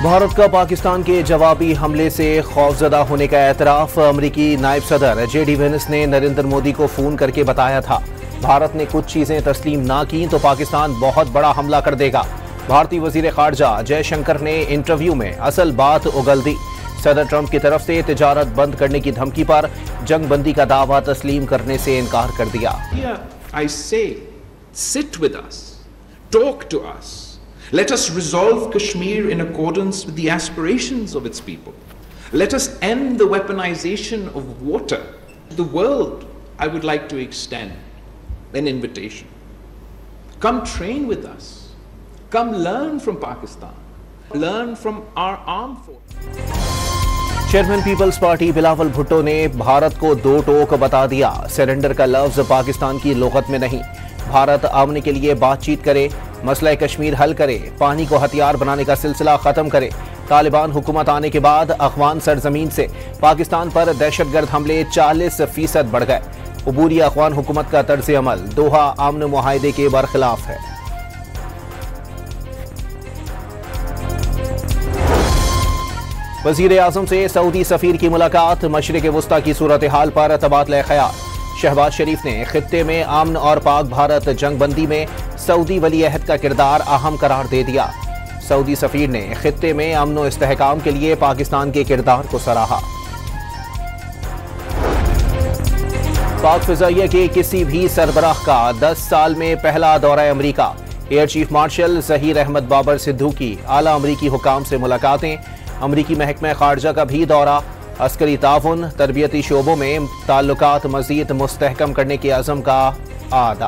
भारत का पाकिस्तान के जवाबी हमले से खौफजदा होने का एतराफ। अमरीकी नायब सदर JD वेंस ने नरेंद्र मोदी को फोन करके बताया था, भारत ने कुछ चीजें तस्लीम ना की तो पाकिस्तान बहुत बड़ा हमला कर देगा। भारतीय वजीर खारजा जयशंकर ने इंटरव्यू में असल बात उगल दी। सदर ट्रंप की तरफ से तिजारत बंद करने की धमकी पर जंगबंदी का दावा तस्लीम करने से इनकार कर दिया। I say, sit with us, talk to us. Let us resolve Kashmir in accordance with the aspirations of its people. Let us end the weaponization of water. To the world, I would like to extend an invitation. Come train with us. Come learn from Pakistan. Learn from our armed forces. Chairman peoples party Bilawal Bhutto ने भारत को दो टोक बता दिया। Surrender का लफ्ज पाकिस्तान की लुगत में नहीं। भारत आमने के लिए बातचीत करे, मसला कश्मीर हल करे, पानी को हथियार बनाने का सिलसिला खत्म करे। तालिबान हुकूमत आने के बाद अफगान सरजमीन से पाकिस्तान पर दहशतगर्द हमले 40% बढ़ गए। उबूरी अफगान हुकूमत का तर्ज अमल दोहा आमन मुआहदे के बरखिलाफ है। वजीर आजम से सऊदी सफीर की मुलाकात, मशरिक वस्ता की सूरत हाल पर तबादला ख्याल। शहबाज शरीफ ने खित्ते में अमन और पाक भारत जंगबंदी में सऊदी वली अहद का किरदार अहम करार दे दिया। सऊदी सफीर ने खित्ते में अमन और इस्तेहकाम के लिए पाकिस्तान के किरदार को सराहा। पाक फिजाइया के किसी भी सरबराह का 10 साल में पहला दौरा अमरीका। Air chief marshal Zaheer Ahmed Babar Sidhu की आला अमरीकी हुकाम से मुलाकातें। अमरीकी महकमा खारजा का भी दौरा। अस्करी ताउन तरबियती शोबों में ताल्लुकात मजीद मुस्तहकम करने के अज़म का आदा।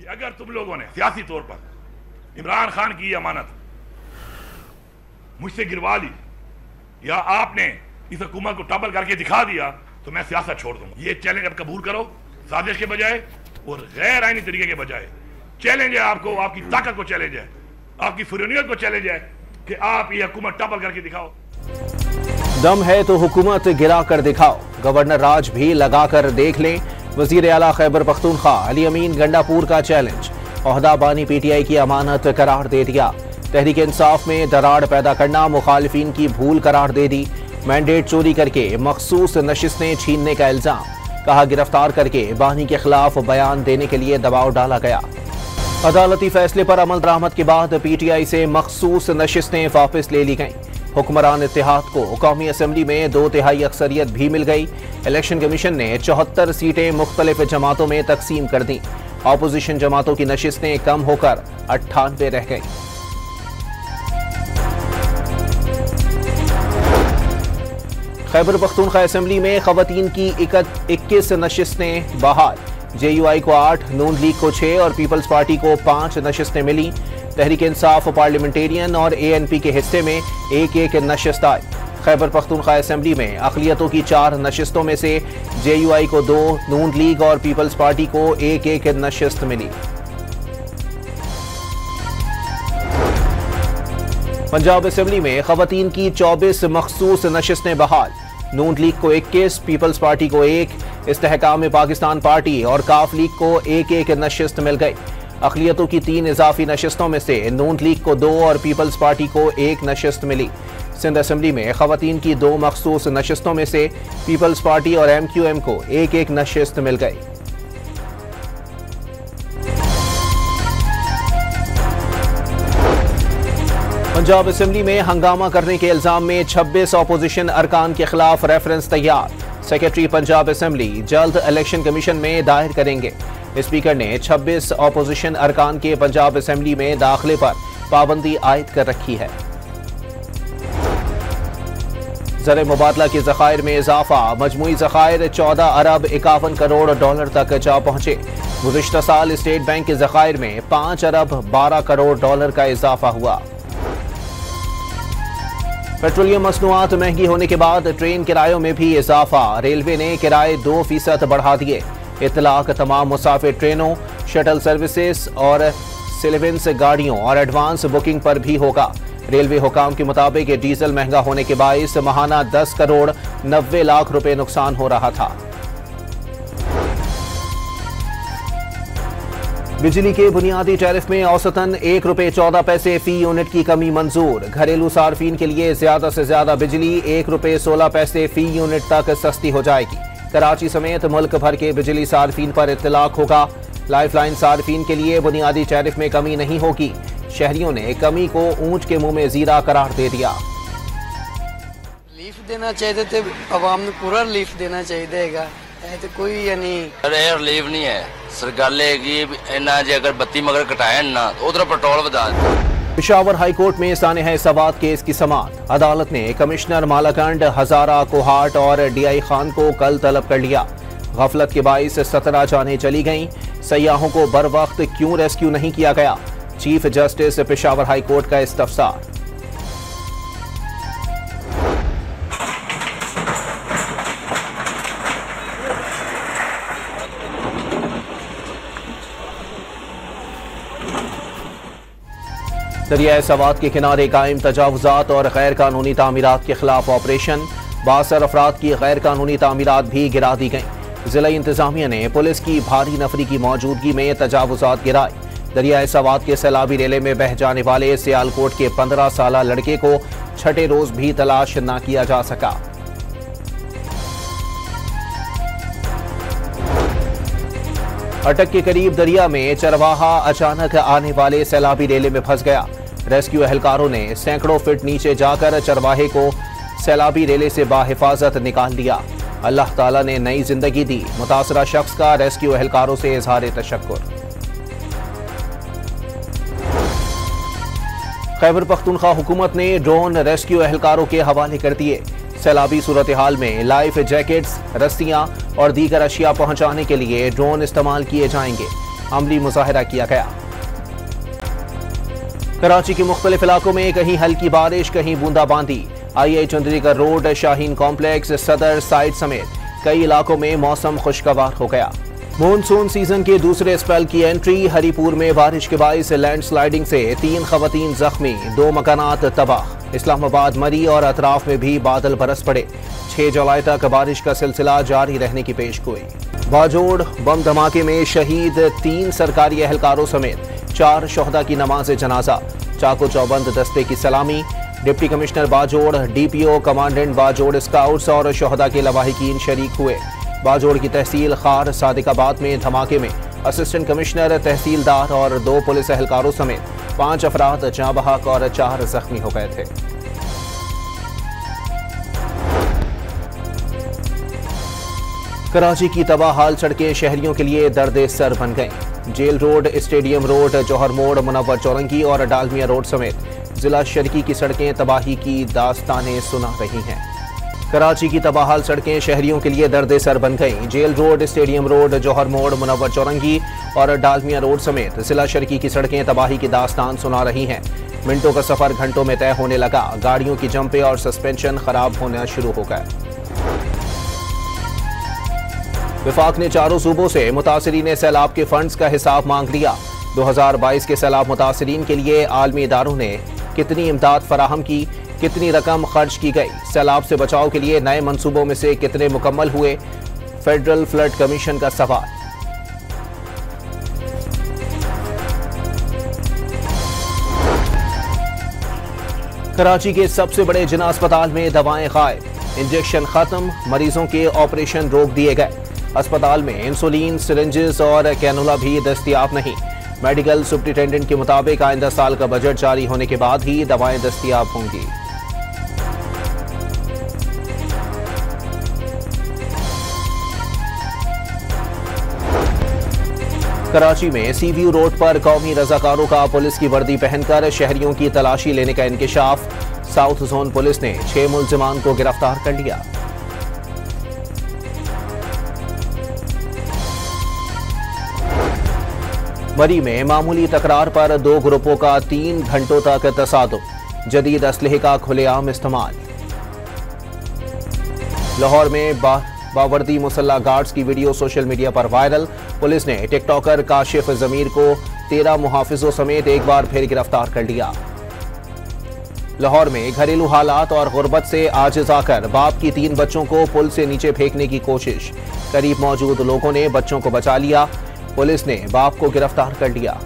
अगर तुम लोगों ने सियासी तौर पर इमरान खान की अमानत मुझसे गिरवा ली या आपने इस हुकूमत को टबल करके दिखा दिया तो मैं सियासत छोड़ दूंगा। ये चैलेंज अब कबूल करो, साजिश के बजाय और गैर आईनी तरीके के बजाय। चैलेंज है आपको, आपकी ताकत को चैलेंज है, आपकी फुरनियत को चैलेंज है कि आप ये हुकूमत टबल करके दिखाओ। दम है तो हुकूमत गिरा कर दिखाओ, गवर्नर राज भी लगा कर देख लें। वजीर आला खैबर पख्तूनख्वा अली अमीन गंडापुर का चैलेंज, ओहदा बानी PTI की अमानत करार दे दिया। तहरीक इंसाफ में दरार पैदा करना मुखालिफिन की भूल करार दे दी। मैंडेट चोरी करके मखसूस नशिस्तें छीनने का इल्जाम, कहा गिरफ्तार करके बानी के खिलाफ बयान देने के लिए दबाव डाला गया। अदालती फैसले पर अमल दरामद के बाद PTI से मखसूस नशिस्तें वापस ले ली गईं। हुक्मरान इत्तेहाद को कौमी असम्बली में 2/3 अक्सरियत भी मिल गई। इलेक्शन कमीशन ने 74 सीटें मुख्तलिफ जमातों में तकसीम कर दी। अपोजिशन जमातों की नशिस्तें कम होकर 98 रह गईं। खैबर पख्तूनख्वा असम्बली में खवातीन की 21 नशिस्तें बहाल। JUI को 8, नून लीग को 6 और पीपल्स पार्टी को 5 नशिस्तें मिली। तहरीक इंसाफ पार्लियामेंटेरियन और ANP के हिस्से में एक नशिस्त आई। खैबर पख्तूनख्वा असम्बली में अक़लियतों की 4 नशिस्तों में से JUI को 2, नून लीग और पीपल्स पार्टी को एक नशिस्त मिली। पंजाब असम्बली में खवातीन की 24 मखसूस नशिस्तें बहाल। नून लीग को 21, पीपल्स पार्टी को 1, इस्तेहकाम में पाकिस्तान पार्टी और काफ लीग को एक नशिस्त मिल गई। अक़लियतों की 3 इजाफी नशिस्तों में से नून लीग को 2 और पीपल्स पार्टी को 1 नशिस्त मिली। सिंध असम्बली में खवातीन की 2 मखसूस नशिस्तों में से पीपल्स पार्टी और MQM को एक नशिस्त मिल गई। पंजाब असम्बली में हंगामा करने के इल्जाम में 26 अपोजिशन अरकान के खिलाफ रेफरेंस तैयार। सेक्रेटरी पंजाब असम्बली जल्द इलेक्शन कमीशन में दायर करेंगे। स्पीकर ने 26 अपोजिशन अरकान के पंजाब असम्बली में दाखिले पर पाबंदी आयद कर रखी है। ज़र मुबादला के ज़खायर में इजाफा, मजमूई ज़खायर 14 अरब 51 करोड़ डॉलर तक जा पहुंचे। गुज़िश्ता साल स्टेट बैंक के ज़खायर में 5 अरब 12 करोड़ डॉलर का इजाफा हुआ। पेट्रोलियम मसनूआत महंगी होने के बाद ट्रेन किरायों में भी इजाफा, रेलवे ने किराए 2% बढ़ा दिए। इतलाक तमाम मुसाफिर ट्रेनों, शटल सर्विसेज और सिलेवेंस गाड़ियों और एडवांस बुकिंग पर भी होगा। रेलवे हुकाम के मुताबिक डीजल महंगा होने के बाइस माहाना 10 करोड़ 90 लाख रुपए नुकसान हो रहा था। बिजली के बुनियादी टैरिफ में औसतन ₹1.14 फी यूनिट की कमी मंजूर। घरेलू सार्फिन के लिए ज्यादा से ज्यादा बिजली ₹1.16 फी यूनिट तक सस्ती हो जाएगी। कराची समेत मुल्क भर के बिजली सार्फिन पर इत्तलाक होगा। लाइफलाइन सार्फिन के लिए बुनियादी टैरिफ में कमी नहीं होगी। शहरियों ने कमी को ऊंट के मुंह में जीरा करार दे दिया। रिलीफ देना चाहिए थे, आवाम ने पूरा रिलीफ देना चाहिए। तो कोई यानी रिलीफ नहीं है। सरकार इन्ना जे अगर बत्ती मगर कटाए ना उधर पेट्रोल बता। पेशावर हाई कोर्ट में सानेहा सवात केस की समाअत। अदालत ने कमिश्नर मालाकंड, हजारा, कोहाट और DI खान को कल तलब कर लिया। गफलत के बाइस 17 जानें चली गईं। सयाहों को बर वक्त क्यों रेस्क्यू नहीं किया गया? Chief justice Peshawar high court का इस्तफसार। दरियाए सवात के किनारे कायम तजावुजात और गैर कानूनी तामीरात के खिलाफ ऑपरेशन। 62 अफराद की गैर कानूनी तामीरात भी गिरा दी गईं। जिला इंतजामिया ने पुलिस की भारी नफरी की मौजूदगी में तजावुजात गिराए। दरियाए सवात के सैलाबी रेले में बह जाने वाले सियालकोट के 15 साला लड़के को छठे रोज भी तलाश न किया जा सका। अटक के करीब दरिया में चरवाहा अचानक आने वाले सैलाबी रेले में फंस गया। रेस्क्यू एहलकारों ने सैकड़ों फीट नीचे जाकर चरवाहे को सैलाबी रेले से बाहिफाजत निकाल लिया। अल्लाह ताला ने नई जिंदगी दी। मुतासरा शख्स का रेस्क्यू एहलकारों से इजहार तशक्कुर। खैबर पख्तूनख्वा हुकूमत ने ड्रोन रेस्क्यू एहलकारों के हवाले कर दिए। सैलाबी सूरत हाल में लाइफ जैकेट्स, रस्सियां और दीगर अशिया पहुंचाने के लिए ड्रोन इस्तेमाल किए जाएंगे। अमली मुजाहिरा किया गया। कराची के मुख्तलिफ इलाकों में कहीं हल्की बारिश, कहीं बूंदाबांदी। IA Chandigarh road, Shaheen complex, सदर साइड समेत कई इलाकों में मौसम खुशगवार हो गया। मॉनसून सीजन के दूसरे स्पेल की एंट्री। हरीपुर में बारिश के बाइस लैंडस्लाइडिंग से 3 खवातीन जख्मी, 2 मकानात तबाह। इस्लामाबाद, मरी और अतराफ में भी बादल बरस पड़े। 6 जुलाई तक बारिश का सिलसिला जारी रहने की पेशगोई। बाजोड़ बम धमाके में शहीद 3 सरकारी एहलकारों समेत 4 शोहदा की नमाज जनाजा। चाको चौबंद दस्ते की सलामी। Deputy commissioner Bajaur, DPO, commandant Bajaur scouts और शोहदा के लवाहिकीन शरीक हुए। बाजोड़ की तहसील खार सादिकाबाद में धमाके में असिस्टेंट कमिश्नर, तहसीलदार और 2 पुलिस एहलकारों समेत 5 अफराद जाँ बहक और 4 जख्मी हो गए थे। कराची की तबाहाल सड़कें शहरियों के लिए दर्द सर बन गईं। जेल रोड, स्टेडियम रोड, जौहर मोड़, मुनव्वर चौरंगी और डालमिया रोड समेत जिला शर्की की सड़कें तबाही की दास्तानें सुना रही हैं। कराची की तबाहाल सड़कें शहरियों के लिए दर्द सर बन गईं। जेल रोड, स्टेडियम रोड, जौहर मोड़, मुनव्वर चौरंगी और डालमिया रोड समेत जिला शर्की की सड़कें तबाही की दास्तान सुना रही हैं। मिनटों का सफर घंटों में तय होने लगा। गाड़ियों की जंपें और सस्पेंशन खराब होना शुरू हो गए। विफाक ने चारों सूबों से मुतासिरीन सैलाब के फंड्स का हिसाब मांग लिया। 2022 के सैलाब मुतासिरीन के लिए आलमी इदारों ने कितनी इमदाद फराहम की, कितनी रकम खर्च की गई, सैलाब से बचाव के लिए नए मंसूबों में से कितने मुकम्मल हुए, फेडरल फ्लड कमीशन का सवाल। कराची के सबसे बड़े जिना अस्पताल में दवाएं गायब, इंजेक्शन खत्म, मरीजों के ऑपरेशन रोक दिए गए। अस्पताल में इंसुलिन, सिरिंजेस और कैनुला भी दस्तयाब नहीं। मेडिकल सुप्रिंटेंडेंट के मुताबिक आइंदा साल का बजट जारी होने के बाद ही दवाएं दस्तयाब होंगी। कराची में सीव्यू रोड पर कौमी रजाकारों का पुलिस की वर्दी पहनकर शहरियों की तलाशी लेने का इंकिशाफ। साउथ जोन पुलिस ने 6 मुल्जिमान को गिरफ्तार कर लिया। मरी में मामूली तकरार पर 2 ग्रुपों का 3 घंटों तक तसादुम, जदीद असलहे का खुलेआम इस्तेमाल। लाहौर में बावर्दी मुसल्ला गार्ड्स की वीडियो सोशल मीडिया पर वायरल। पुलिस ने टिकटॉकर काशिफ जमीर को 13 मुहाफिजों समेत एक बार फिर गिरफ्तार कर लिया। लाहौर में घरेलू हालात और गुर्बत से आजिज आकर बाप की 3 बच्चों को पुल से नीचे फेंकने की कोशिश। करीब मौजूद लोगों ने बच्चों को बचा लिया। पुलिस ने बाप को गिरफ्तार कर लिया।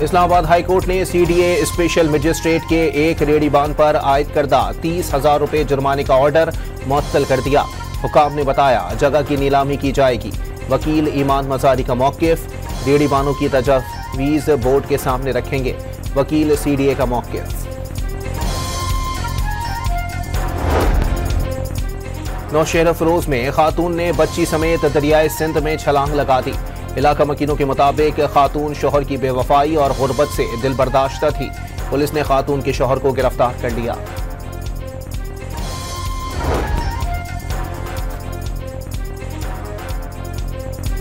इस्लामाबाद हाई कोर्ट ने सीडीए स्पेशल मजिस्ट्रेट के एक रेहड़ीबान पर आयद करदा 30,000 रुपए जुर्माने का ऑर्डर मुअत्तल कर दिया। हुकाम ने बताया जगह की नीलामी की जाएगी। वकील ईमान मजारी का मौकिफ, रेहड़ीबानों की तजवीज़ बोर्ड के सामने रखेंगे। वकील सीडीए का मौकिफ। नौशहरा फरोज में खातून ने बच्ची समेत दरियाए सिंध में छलांग लगा दी। इलाका मकीनों के मुताबिक खातून शोहर की बेवफाई और गुर्बत से दिल बर्दाश्ता थी। पुलिस ने खातून के शोहर को गिरफ्तार कर लिया।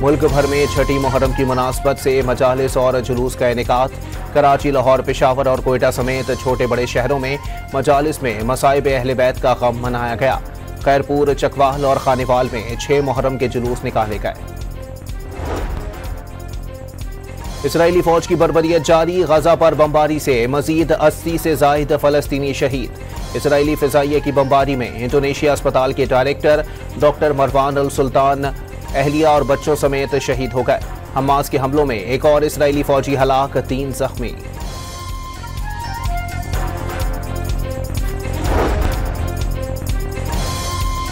मुल्क भर में छठी मुहर्रम की मुनासबत से मजालिस और जुलूस का इनेकाद। कराची, लाहौर, पेशावर और कोयटा समेत छोटे बड़े शहरों में मजालिस में मसाइब अहले बैत का गम मनाया गया। खैरपुर, चकवाल और खानेवाल में 6 मुहर्रम के जुलूस निकाले गए। इसराइली फौज की बर्बरियत जारी। गजा पर बमबारी से मजीद 80 से जायद फलस्तीनी शहीद। इसराइली फिजाइये की बमबारी में इंडोनेशिया अस्पताल के डायरेक्टर डॉक्टर मरवान अल सुल्तान, अहलिया और बच्चों समेत शहीद हो गए। हमास के हमलों में एक और इसराइली फौजी हलाक, 3 जख्मी।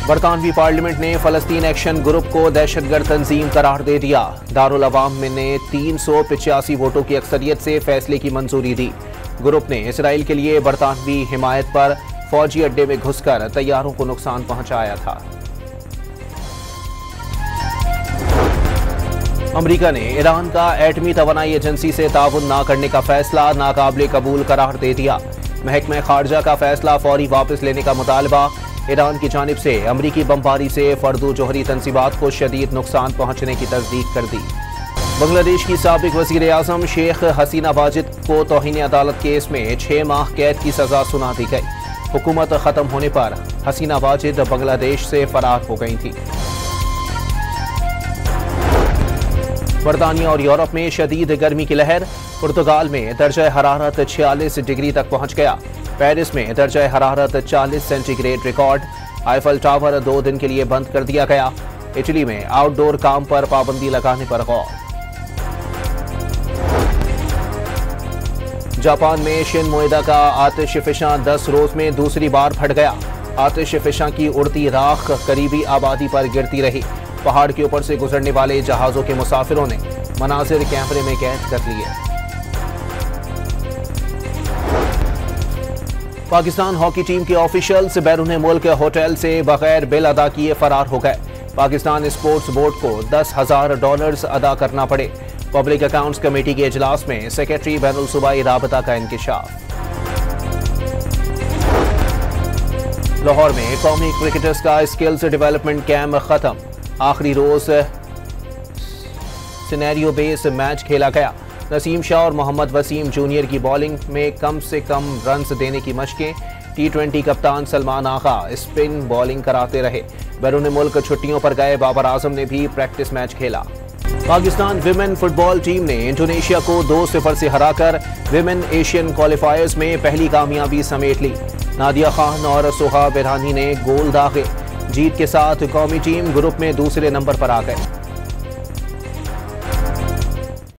बरतानवी पार्लियामेंट ने फलस्तीन एक्शन ग्रुप को दहशतगर्द तंजीम करार दे दिया। दारुल अवाम ने 385 वोटों की अक्सरियत से फैसले की मंजूरी दी। ग्रुप ने इसराइल के लिए बरतानवी हिमायत पर फौजी अड्डे में घुसकर तैयारों को नुकसान पहुंचाया था। अमरीका ने ईरान का एटमी तवानाई एजेंसी से ताउन न करने का फैसला नाकाबिले कबूल करार दे दिया। महकमा खारजा का फैसला फौरी वापस लेने का मुतालबा। ईरान की जानिब से अमरीकी बमबारी से फर्दू जोहरी तंसीबात को शदीद नुकसान पहुंचने की तस्दीक कर दी। बांग्लादेश की साबिक वज़ीर आज़म शेख हसीना वाजिद को तौहीन अदालत केस में 6 माह कैद की सजा सुना दी गई। हुकूमत खत्म होने पर हसीना वाजिद बांग्लादेश से फरार हो गई थी। बरतानिया और यूरोप में शदीद गर्मी की लहर। पुर्तगाल में दर्जा हरारत 46 डिग्री तक पहुंच गया। पेरिस में दर्जा हरारत 40 सेंटीग्रेड रिकॉर्ड। आईफल टावर 2 दिन के लिए बंद कर दिया गया। इटली में आउटडोर काम पर पाबंदी लगाने पर गौर। जापान में शिन मोएदा का आतिशफिशां 10 रोज में दूसरी बार फट गया। आतिशफिशां की उड़ती राख करीबी आबादी पर गिरती रही। पहाड़ के ऊपर से गुजरने वाले जहाजों के मुसाफिरों ने मनाजिर कैमरे में कैद कर लिए। पाकिस्तान हॉकी टीम के ऑफिशियल्स बैरून मुल्क होटल से बगैर बिल अदा किए फरार हो गए। पाकिस्तान स्पोर्ट्स बोर्ड को $10,000 अदा करना पड़े। पब्लिक अकाउंट्स कमेटी के इजलास में सेक्रेटरी बैनुल सूबाई राबता का इंकिशाफ। लाहौर में कौमी क्रिकेटर्स का स्किल्स डेवलपमेंट कैंप खत्म। आखिरी रोज सिनेरियो बेस मैच खेला गया। नसीम शाह और मोहम्मद वसीम जूनियर की बॉलिंग में कम से कम रन्स देने की मशकें। T20 कप्तान सलमान आगा स्पिन बॉलिंग कराते रहे। बैरून मुल्क छुट्टियों पर गए बाबर आजम ने भी प्रैक्टिस मैच खेला। पाकिस्तान विमेन फुटबॉल टीम ने इंडोनेशिया को 2-0 से हराकर विमेन एशियन क्वालिफायर्स में पहली कामयाबी समेट ली। नादिया खान और सुहा बिरहानी ने गोल दागे। जीत के साथ कौमी टीम ग्रुप में दूसरे नंबर पर आ गए।